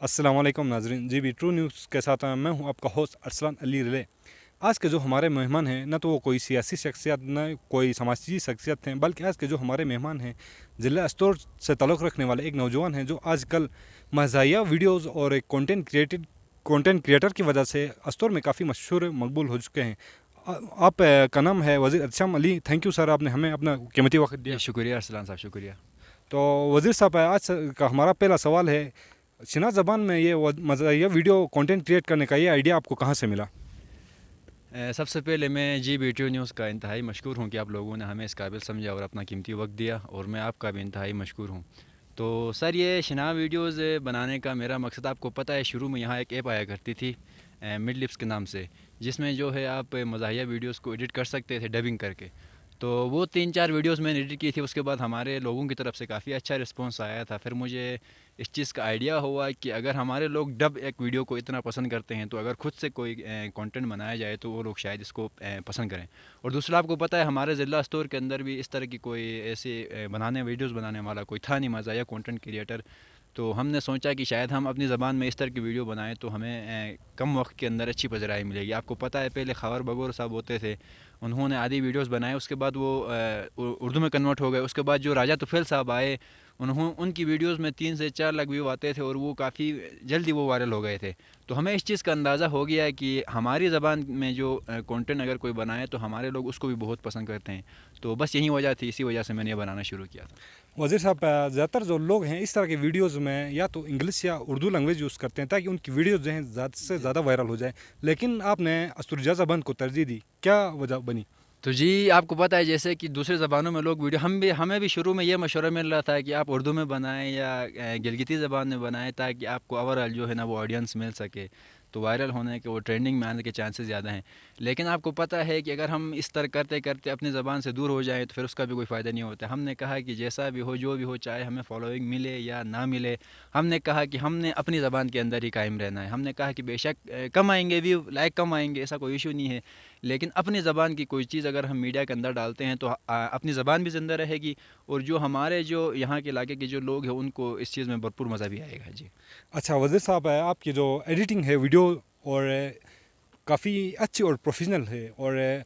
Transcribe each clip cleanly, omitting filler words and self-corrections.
अस्सलाम वालेकुम नाजरीन, जी बी ट्रू न्यूज़ के साथ मैं हूं आपका होस्ट अरसलान अली रिले। आज के जो हमारे मेहमान हैं न तो वो कोई सियासी शख्सियत न कोई समाजी शख्सियत हैं, बल्कि आज के जो हमारे मेहमान हैं ज़िला अस्तोर से ताल्लुक़ रखने वाले एक नौजवान हैं जो आजकल मज़ाहिया वीडियोज़ और एक कंटेंट क्रिएटर की वजह से अस्तोर में काफ़ी मशहूर मकबूल हो चुके हैं। आप का नाम है वज़ीर अरशम अली। थैंक यू सर, आपने हमें अपना कीमती वक्त दिया। शुक्रिया अरसलान साहब, शुक्रिया। तो वज़ीर साहब, आज का हमारा पहला सवाल है, शिना ज़बान में ये मज़ाहिया वीडियो कंटेंट क्रिएट करने का ये आइडिया आपको कहाँ से मिला? सबसे पहले मैं जी बी ट्रू न्यूज़ का इंतहाई मशकूर हूँ कि आप लोगों ने हमें इस काबिल समझा और अपना कीमती वक्त दिया, और मैं आपका भी इंतहाई मशकूर हूँ। तो सर, ये शिना वीडियोज़ बनाने का मेरा मकसद आपको पता है, शुरू में यहाँ एक ऐप आया करती थी मिड लिप्स के नाम से, जिसमें जो है आप मज़ाहिया वीडियोज़ को एडिट कर सकते थे डबिंग करके। तो वो 3-4 वीडियोस मैंने एडिट की थी। उसके बाद हमारे लोगों की तरफ से काफ़ी अच्छा रिस्पांस आया था। फिर मुझे इस चीज़ का आइडिया हुआ कि अगर हमारे लोग डब एक वीडियो को इतना पसंद करते हैं, तो अगर खुद से कोई कंटेंट बनाया जाए तो वो लोग शायद इसको पसंद करें। और दूसरा, आपको पता है हमारे ज़िला स्टोर के अंदर भी इस तरह की कोई ऐसे वीडियोस बनाने वाला कोई था नहीं, मज़ाहिया कंटेंट क्रिएटर। तो हमने सोचा कि शायद हम अपनी ज़बान में इस तरह की वीडियो बनाएं तो हमें कम वक्त के अंदर अच्छी पजराई मिलेगी। आपको पता है पहले खबर बगोर साहब होते थे, उन्होंने आधी वीडियोस बनाए, उसके बाद वो उर्दू में कन्वर्ट हो गए। उसके बाद जो राजा तुफैल साहब आए, उनकी वीडियोस में 3 से 4 लाख व्यू आते थे और वो काफ़ी जल्दी वो वायरल हो गए थे। तो हमें इस चीज़ का अंदाज़ा हो गया कि हमारी ज़बान में जो कंटेंट अगर कोई बनाए तो हमारे लोग उसको भी बहुत पसंद करते हैं। तो बस यही वजह थी, इसी वजह से मैंने ये बनाना शुरू किया था। वज़ीर साहब, ज़्यादातर जो लोग हैं इस तरह की वीडियोज़ में या तो इंग्लिश या उर्दू लैंग्वेज यूज़ करते हैं ताकि उनकी वीडियोज़ जो हैं ज़्यादा से ज़्यादा वायरल हो जाए, लेकिन आपने अस्तुरजा ज़बान को तरजीह दी, क्या वजह बनी? तो जी, आपको पता है जैसे कि दूसरी ज़बानों में लोग वीडियो, हमें भी शुरू में ये मशवरा मिल रहा था कि आप उर्दू में बनाएं या गिलगिती ज़बान में बनाएं, ताकि आपको ओवरऑल जो है ना वो ऑडियंस मिल सके, तो वायरल होने के, वो ट्रेंडिंग में आने के चांसेस ज़्यादा हैं। लेकिन आपको पता है कि अगर हम इस तरह करते करते अपनी ज़बान से दूर हो जाएँ तो फिर उसका भी कोई फ़ायदा नहीं होता। हमने कहा कि जैसा भी हो, जो भी हो, चाहे हमें फॉलोइंग मिले या ना मिले, हमने कहा कि हमने अपनी ज़बान के अंदर ही कायम रहना है। हमने कहा कि बेशक कम आएंगे व्यू, लाइक कम आएंगे, ऐसा कोई इशू नहीं है, लेकिन अपनी ज़बान की कोई चीज़ अगर हम मीडिया के अंदर डालते हैं तो अपनी ज़बान भी ज़िंदा रहेगी, और जो हमारे जो यहाँ के इलाके के जो लोग हैं उनको इस चीज़ में भरपूर मज़ा भी आएगा। जी अच्छा वज़ीर साहब, आपकी जो एडिटिंग है वीडियो और काफ़ी अच्छी और प्रोफेशनल है, और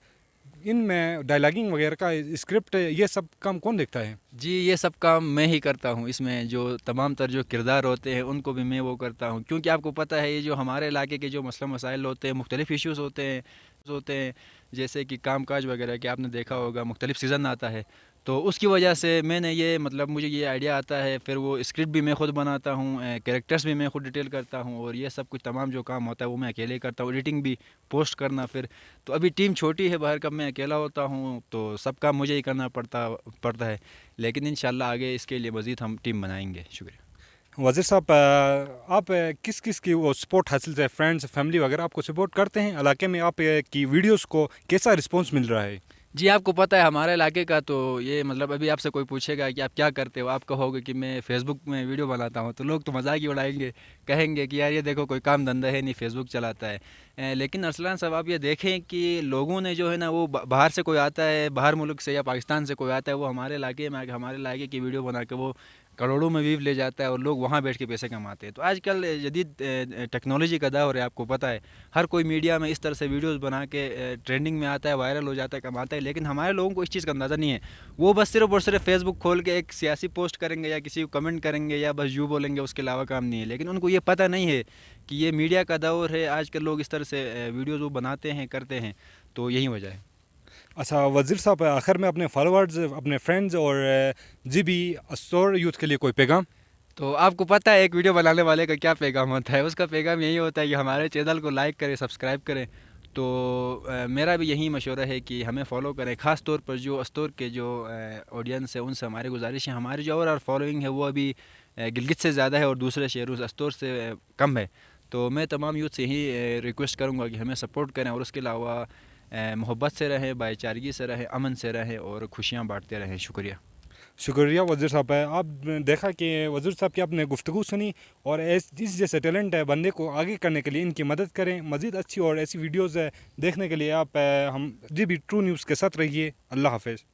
इनमें डायलॉगिंग वगैरह का स्क्रिप्ट ये सब काम कौन देखता है? जी, ये सब काम मैं ही करता हूँ। इसमें जो तमाम तर जो किरदार होते हैं उनको भी मैं वो करता हूँ, क्योंकि आपको पता है ये जो हमारे इलाके के जो मसला मसाइल होते हैं, मुख्तलिफ़ इश्यूज़ होते हैं जैसे कि काम काज वगैरह के, आपने देखा होगा मुख्तलिफ़ सीज़न आता है, तो उसकी वजह से मैंने ये मुझे ये आइडिया आता है, फिर वो स्क्रिप्ट भी मैं ख़ुद बनाता हूँ, कैरेक्टर्स भी मैं ख़ुद डिटेल करता हूँ, और ये सब कुछ तमाम जो काम होता है वो मैं अकेले ही करता हूँ, एडिटिंग भी, पोस्ट करना। फिर तो अभी टीम छोटी है बाहर, कब मैं अकेला होता हूँ तो सब काम मुझे ही करना पड़ता है, लेकिन इंशाल्लाह आगे इसके लिए मज़ीद हम टीम बनाएंगे। शुक्रिया। वज़ीर साहब, आप किस किस की वो सपोर्ट हासिल है? फ्रेंड्स, फैमिली वगैरह आपको सपोर्ट करते हैं? इलाके में आप की वीडियोस को कैसा रिस्पांस मिल रहा है? जी, आपको पता है हमारे इलाके का तो ये अभी आपसे कोई पूछेगा कि आप क्या करते हो, आप कहोगे कि मैं फ़ेसबुक में वीडियो बनाता हूँ, तो लोग तो मज़ाक ही उड़ाएंगे, कहेंगे कि यार ये देखो कोई काम धंधा है नहीं, फ़ेसबुक चलाता है। लेकिन अरसलान साहब, आप ये देखें कि लोगों ने जो है ना वो बाहर से कोई आता है, बाहर मुल्क से या पाकिस्तान से कोई आता है, वो हमारे इलाके में आके हमारे इलाके की वीडियो बना के वो करोड़ों में व्यूज़ ले जाता है और लोग वहाँ बैठ के पैसे कमाते हैं। तो आजकल जदीद टेक्नोलॉजी का दौर है, आपको पता है हर कोई मीडिया में इस तरह से वीडियोस बना के ट्रेंडिंग में आता है, वायरल हो जाता है, कमाता है, लेकिन हमारे लोगों को इस चीज़ का अंदाज़ा नहीं है। वो बस सिर्फ और सिर्फ फेसबुक खोल के एक सियासी पोस्ट करेंगे या किसी को कमेंट करेंगे या बस यूँ बोलेंगे, उसके अलावा काम नहीं है। लेकिन उनको ये पता नहीं है कि ये मीडिया का दौर है, आजकल लोग इस तरह से वीडियोज़ वो बनाते हैं, करते हैं, तो यही वजह है। अच्छा वज़ीर साहब, आखिर में अपने फॉलोअर्स, अपने फ्रेंड्स और जी बी अस्तोर यूथ के लिए कोई पैगाम? तो आपको पता है एक वीडियो बनाने वाले का क्या पैगाम होता है? उसका पैगाम यही होता है कि हमारे चैनल को लाइक करें, सब्सक्राइब करें। तो मेरा भी यही मशवरा है कि हमें फॉलो करें, ख़ास तौर पर जो अस्तोर के जो ऑडियंस है उनसे हमारी गुजारिश है। हमारी जो ओवरऑल फॉलोइंग है वो अभी गिलगित से ज़्यादा है और दूसरे शहरों से, अस्तोर से कम है। तो मैं तमाम यूथ से यही रिक्वेस्ट करूँगा कि हमें सपोर्ट करें, और उसके अलावा मोहब्बत से रहें, भाईचारगी से रहें, अमन से रहें और खुशियाँ बाँटते रहें। शुक्रिया। शुक्रिया वज़ीर साहब। आप देखा कि वज़ीर साहब की आपने गुफ्तगू सुनी, और इस जैसे टैलेंट है बंदे को आगे करने के लिए इनकी मदद करें। मज़ीद अच्छी और ऐसी वीडियोज़ देखने के लिए आप हम जी बी ट्रू न्यूज़ के साथ रहिए। अल्लाह हाफ़िज़।